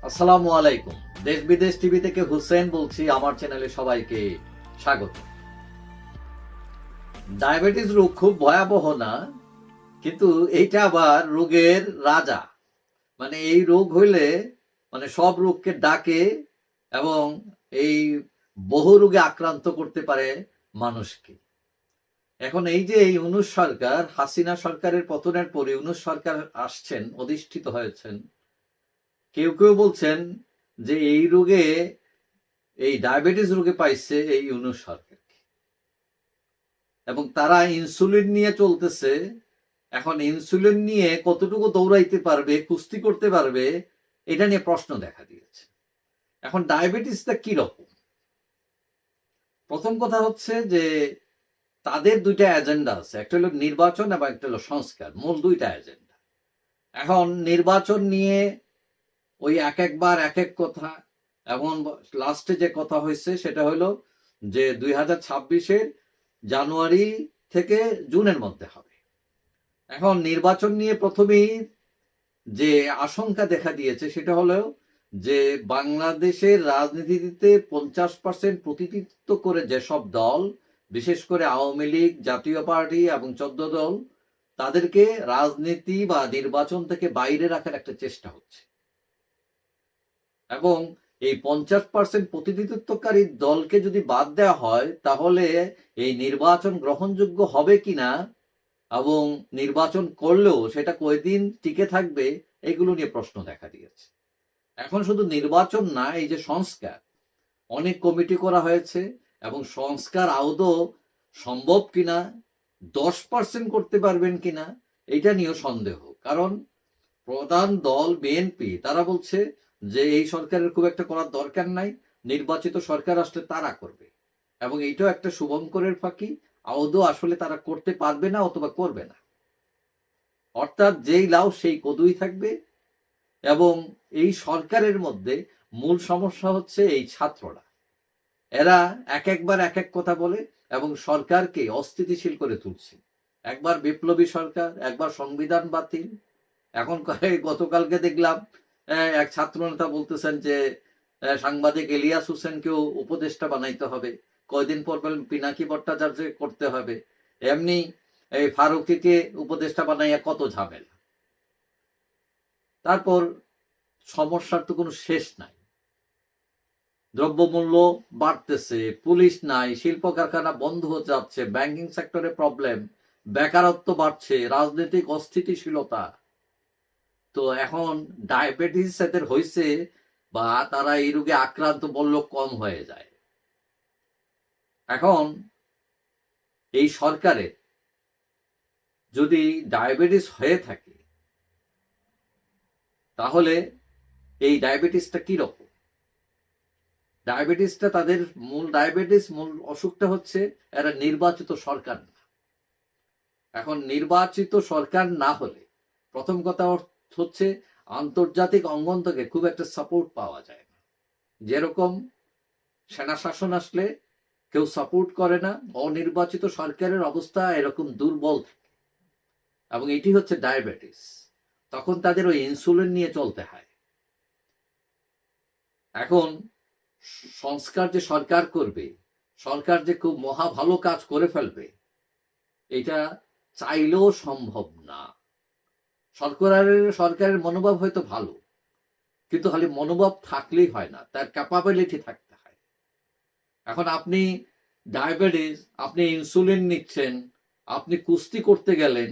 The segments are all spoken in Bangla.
আসসালামু আলাইকুম। দেশ বিদেশ টিভি থেকে হুসেন বলছি। আমার চ্যানেলে সবাইকে স্বাগত। ডায়াবেটিস রোগ খুব ভয়াবহ না, কিন্তু এইটা আবার রোগের রাজা। মানে এই রোগ হইলে সব রোগকে ডাকে এবং এই বহু রোগে আক্রান্ত করতে পারে মানুষকে। এখন এই যে এই ইউনূস সরকার, হাসিনা সরকারের পতনের পরে ইউনূস সরকার আসছেন, অধিষ্ঠিত হয়েছেন। কেউ কেউ বলছেন যে এই রোগে, এই ডায়াবেটিস রোগে পাইছে এই ইউনূস সরকারকে, এবং তারা ইনসুলিন নিয়ে চলতেছে। এখন ইনসুলিন নিয়ে কতটুকু দৌড়াইতে পারবে, কুস্তি করতে পারবে, এটা নিয়ে প্রশ্ন দেখা দিয়েছে। এখন ডায়াবেটিসটা কি রকম? প্রথম কথা হচ্ছে যে তাদের দুইটা এজেন্ডা আছে, একটা হলো নির্বাচন এবং একটা হলো সংস্কার, মূল দুইটা এজেন্ডা। এখন নির্বাচন নিয়ে ওই একবার এক এক কথা। এবং লাস্টে যে কথা হয়েছে সেটা হলো যে 2026-এর জানুয়ারি থেকে জুনের মধ্যে হবে। এখন নির্বাচন নিয়ে প্রথমেই যে আশঙ্কা দেখা দিয়েছে সেটা হলো যে বাংলাদেশের রাজনীতিতে 50% প্রতিনিধিত্ব করে যেসব দল, বিশেষ করে আওয়ামী লীগ, জাতীয় পার্টি এবং 14 দল, তাদেরকে রাজনীতি বা নির্বাচন থেকে বাইরে রাখার একটা চেষ্টা হচ্ছে। এবং এই 50% প্রতিনিধিত্বকারী দলকে যদি বাদ দেওয়া হয় তাহলে এই নির্বাচন গ্রহণযোগ্য হবে কিনা এবং নির্বাচন করলেও সেটা কয়দিন টিকে থাকবে, এগুলো নিয়ে প্রশ্ন দেখা দিয়েছে। এখন শুধু নির্বাচন না, এই যে সংস্কার, অনেক কমিটি করা হয়েছে এবং সংস্কার আদৌ সম্ভব কিনা, 10% করতে পারবেন কিনা, এটা নিয়েও সন্দেহ। কারণ প্রধান দল বিএনপি তারা বলছে যে এই সরকারের খুব একটা করার দরকার নাই, নির্বাচিত সরকার আসলে তারা করবে। এবং এইটাও একটা শুভঙ্করের ফাঁকি, আদৌ আসলে তারা করতে পারবে না অথবা করবে না। অর্থাৎ যেই লাউ সেই কদুই থাকবে। এবং এই সরকারের মধ্যে মূল সমস্যা হচ্ছে এই ছাত্ররা। এরা একবার এক এক কথা বলে এবং সরকারকে অস্থিতিশীল করে তুলছে। একবার বিপ্লবী সরকার, একবার সংবিধান বাতিল। এখন গতকালকে দেখলাম এক ছাত্র নেতা বলতেছেন যে সাংবাদিক ইলিয়াস হোসেনকেও উপদেষ্টা বানাইতে হবে। কয়দিন পর বলেন পিনাকি ভট্টাচার্য করতে হবে। এমনি এই ফারুকিকে উপদেষ্টা বানাইয়া কত ঝামেলা। তারপর সমস্যার তো কোনো শেষ নাই। দ্রব্যমূল্য বাড়তেছে, পুলিশ নাই, শিল্প কারখানা বন্ধ হয়ে যাচ্ছে, ব্যাংকিং সেক্টরে প্রবলেম, বেকারত্ব বাড়ছে, রাজনৈতিক অস্থিতিশীলতা। তো এখন ডায়াবেটিস এদের হয়েছে বা তারা এই রোগে আক্রান্ত বললেও কম হয়ে যায়। এখন এই সরকারের যদি ডায়াবেটিস হয়ে থাকে তাহলে এই ডায়াবেটিসটা কি রকম? ডায়াবেটিসটা তাদের মূল অসুখটা হচ্ছে এরা নির্বাচিত সরকার না। এখন নির্বাচিত সরকার না হলে প্রথম কথা হচ্ছে আন্তর্জাতিক অঙ্গন থেকে খুব একটা সাপোর্ট পাওয়া যায় না। যেরকম সেনা শাসন আসলে কেউ সাপোর্ট করে না, অনির্বাচিত সরকারের অবস্থা এরকম দুর্বল থাকে। এবং এটি হচ্ছে ডায়াবেটিস। তখন তাদের ওই ইনসুলিন নিয়ে চলতে হয়। এখন সংস্কার যে সরকার করবে, সরকার যে খুব মহা ভালো কাজ করে ফেলবে, এটা চাইলেও সম্ভব না। সরকারের মনোভাব হয়তো ভালো, কিন্তু খালি মনোভাব থাকলেই হয় না, তার ক্যাপাবিলিটি থাকতে হয়। এখন আপনি ডায়াবেটিস, আপনি ইনসুলিন নিচ্ছেন, আপনি কুস্তি করতে গেলেন।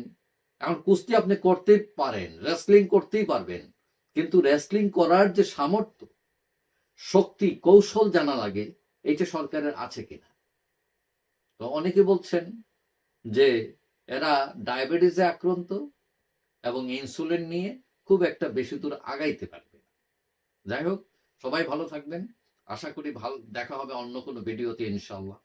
এখন কুস্তি আপনি করতেই পারেন, রেসলিং করতেই পারবেন, কিন্তু রেসলিং করার যে সামর্থ্য, শক্তি, কৌশল জানা লাগে, এইটা সরকারের আছে কিনা। তো অনেকে বলছেন যে এরা ডায়াবেটিসে আক্রান্ত এবং ইনসুলিন নিয়ে খুব একটা বেশি দূর আগাইতে পারবে না। যাই হোক, সবাই ভালো থাকবেন। আশা করি ভালো দেখা হবে অন্য কোনো ভিডিওতে ইনশাআল্লাহ।